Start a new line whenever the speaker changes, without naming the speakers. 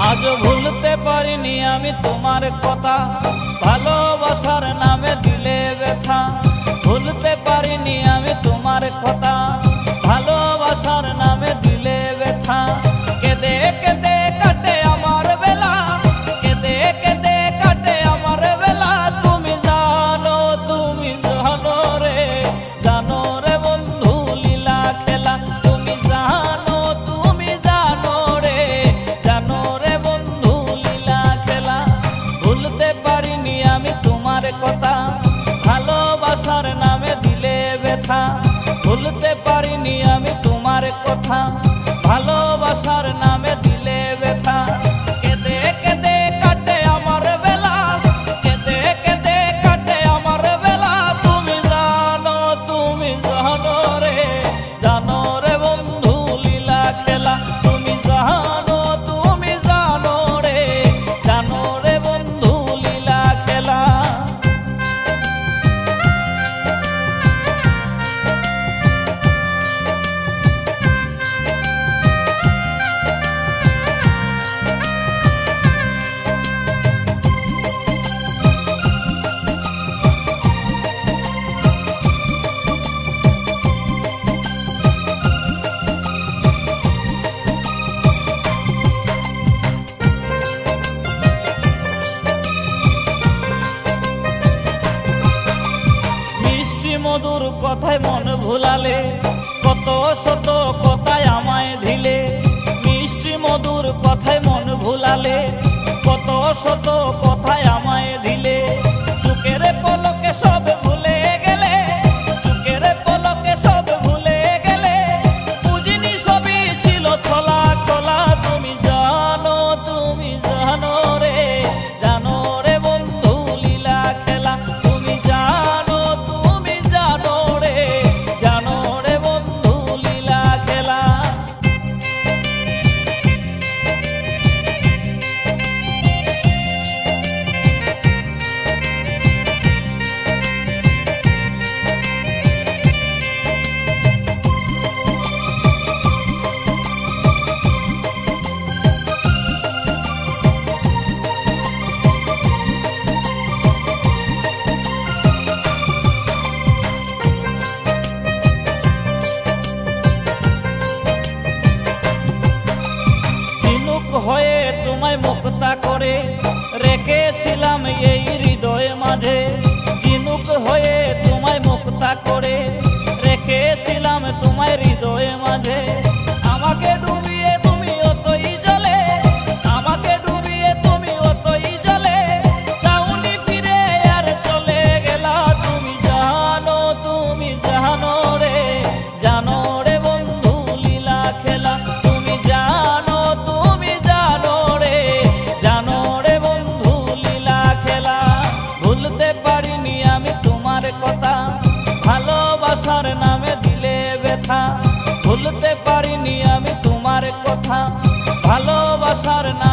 আজ ভুলতে পারিনি আমি তোমার কথা, ভালোবাসার নামে দিলে ব্যথা। ভুলতে পারিনি আমি তোমার কথা, ভালোবাসার নামে দিলে ব্যথা। কেঁদে কেঁদে কাটে আমার বেলা, কেঁদে কেঁদে কাটে আমার বেলা। তুমি জানো রে, জানো রে বন্ধু লীলা খেলা। তুমি জানো রে, জানো রে বন্ধু লীলা খেলা। ভুলতে পারিনি আমি তোমার কথা, ভালোবাসার নামে দিলে ব্যথা। ভুলতে পারিনি আমি তোমার কথা, ভালোবাসার নামে দিলে ব্যথা। কেঁদে কেঁদে কাটে আমার বেলা, কেঁদে কেঁদে কাটে আমার বেলা। তুমি জানো রে, জানো রে বন্ধু লীলা খেলা। তুমি জানো রে, জানো রে বন্ধু লীলা খেলা। মধুর কথায় মন ভুলালে, কত শত কথায় আমায় দিলে। মিষ্টি মধুর কথায় মন ভুলালে, কত শত কথায় আমায় দিলে। চোখের পলকে সব ভুলে গেলে, চোখের পলকে সব ভুলে গেলে। বুঝিনি সবই ছিল ছলা খোলা। তুমি জানো রে, জানো রে বন্ধু লীলা খেলা। তুমি জানো রে, জানো রে বন্ধু লীলা খেলা। হয়ে তোমায় মুক্তা করে রেখেছিলাম এই হৃদয় মাঝে। ঝিনুক হয়ে তোমায় মুক্তা করে রেখেছিলাম তোমায় হৃদয় মাঝে। আমাকে ডুবিয়ে তুমি অতই জলে, আমাকে ডুবিয়ে তুমি অতই জলে। চাউনি ফিরে আর চলে গেলা। তুমি জানো রে, জানো রে বন্ধু লীলা খেলা। তুমি জানো রে, জানো রে বন্ধু লীলা খেলা। ভুলতে পারিনি আমি তোমার কথা, ভালোবাসার নামে দিলে ব্যথা। ভুলতে পারিনি আমি তোমার কথা, ভালোবাসার নামে